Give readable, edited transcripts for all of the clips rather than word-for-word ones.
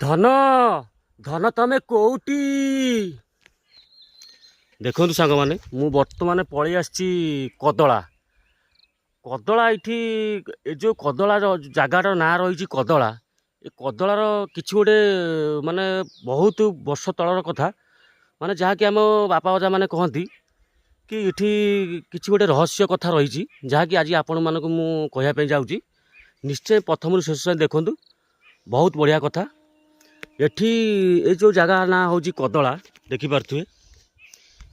धन धन तमे कोउटी देखु सांग मैंने मु बर्तमान पलि आसी कदला कदला ये जो कदला जगार ना रही कदला ये कदलार किसी गोटे माने बहुत वर्ष तलर कथा माने जहाँकि आम बापा अजा मैंने कहती कि इठी किसी गोटे रहस्य कथा रही जहाँकि आज आपण मानक मु कहवाई जाऊँगी निश्चय प्रथम शेष देखूँ बहुत बढ़िया कथा एठी ये जो जगह ना हूँ कदला देखिपे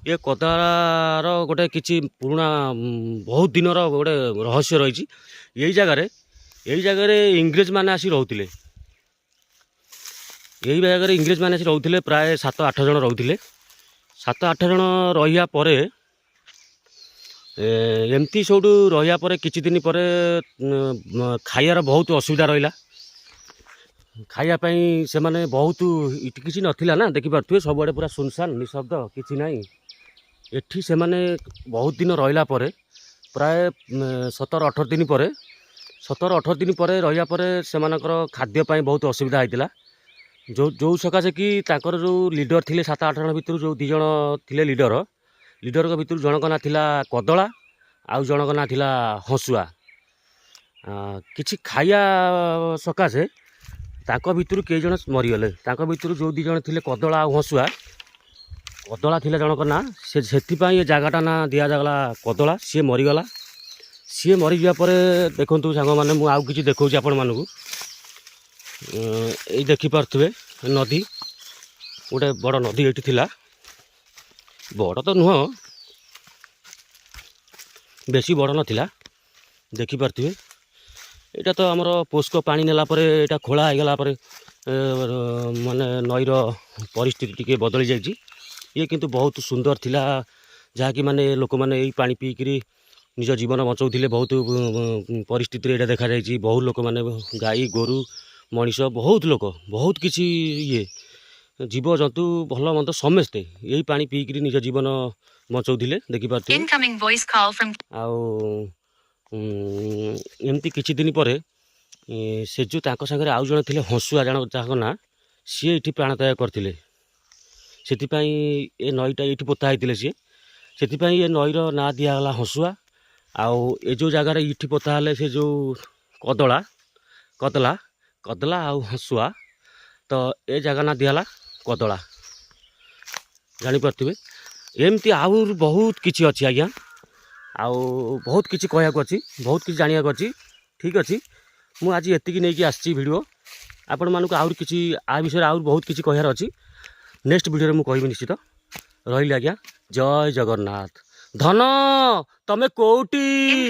ये कदलार गोटे किसी पुराना बहुत दिन गोटे रहस्य रही यही जगह इंग्रेज मैंने आसी रोते यही जगह इंग्रेज मैंने आसी रोते प्राय 7-8 जन रोते 7-8 जन रहा एमती सब रहा किछि दिन पर खाइबार बहुत असुविधा रहा खाइबापी से माने बहुत इट किसी नथिला ना देखिपे सबुआड़े पूरा सुनसान निशब्द किसी ना एठी से माने बहुत दिन रहा प्राय 17-18 दिन पर 17-18 दिन पर रहा से खाद्यपाई बहुत असुविधा होता जो सकाशे कि ताकर जो लीडर थिले 7-8 जन भितर जो 2 जन थिले लीडर को भितर जनक ना थिला कदला आउ जनक ना थिला हंसुआ किछि खाइया सकाशे ताको भितर कई जन मरीगले भितर जो 2 जन थिले कदला आउ हंसुआ कदला थिला जनक ना से ये जगटा ना दिया जागला कदला सी मरीगला सी मरीजा पर देखु सांग मैंने मुझे आउ कि देखा आपण मानू ये देखिपे नदी गोटे बड़ नदी ये थिला बड़ तो नुह बेसी बड़ नाला देखिपे यहाँ तो आमर पोस्को पानी नेला यहाँ खोला होगला माने नईर परिस्थिति टी बदली जाइए ये किंतु बहुत सुंदर थिला जहाँकि माने लोक मैंने यही पानी पीकरी निज जीवन बचाऊे बहुत परिस्थिति यहाँ देखा जाइए बहुत लोक मैंने गाई गोरु मनीष बहुत लोक बहुत किसी ये जीव जंतु भल मंद समस्ते यही पानी पीकरी निज जीवन बचाऊे देखिपे एमती किछि दिन पर से जो तांको संगे आउ जन थे हंसुआ जन जहाँ ना सी ये प्राणत्याग करते से ये नईटा ये पोता होते सी से ये नईर ना दिगला हंसुआ आउ ये जो जगार ये पोता से जो कदला कदला कदला आउ हंसुआ तो ये जगह ना दिगला कदला जानीपे एमती आउ बहुत किसी अच्छी आज्ञा आउ बहुत किसी कहवाक अच्छी बहुत किसी जाना अच्छी ठीक अच्छे मुझे आज एतिकी नहीं आसी वीडियो आपण मानक आउर किसी आ विषय आउर बहुत किसी कहार अच्छी नेक्स्ट वीडियो में कहबी निश्चित रही आज्ञा जय जगन्नाथ धन तमे कोउटी।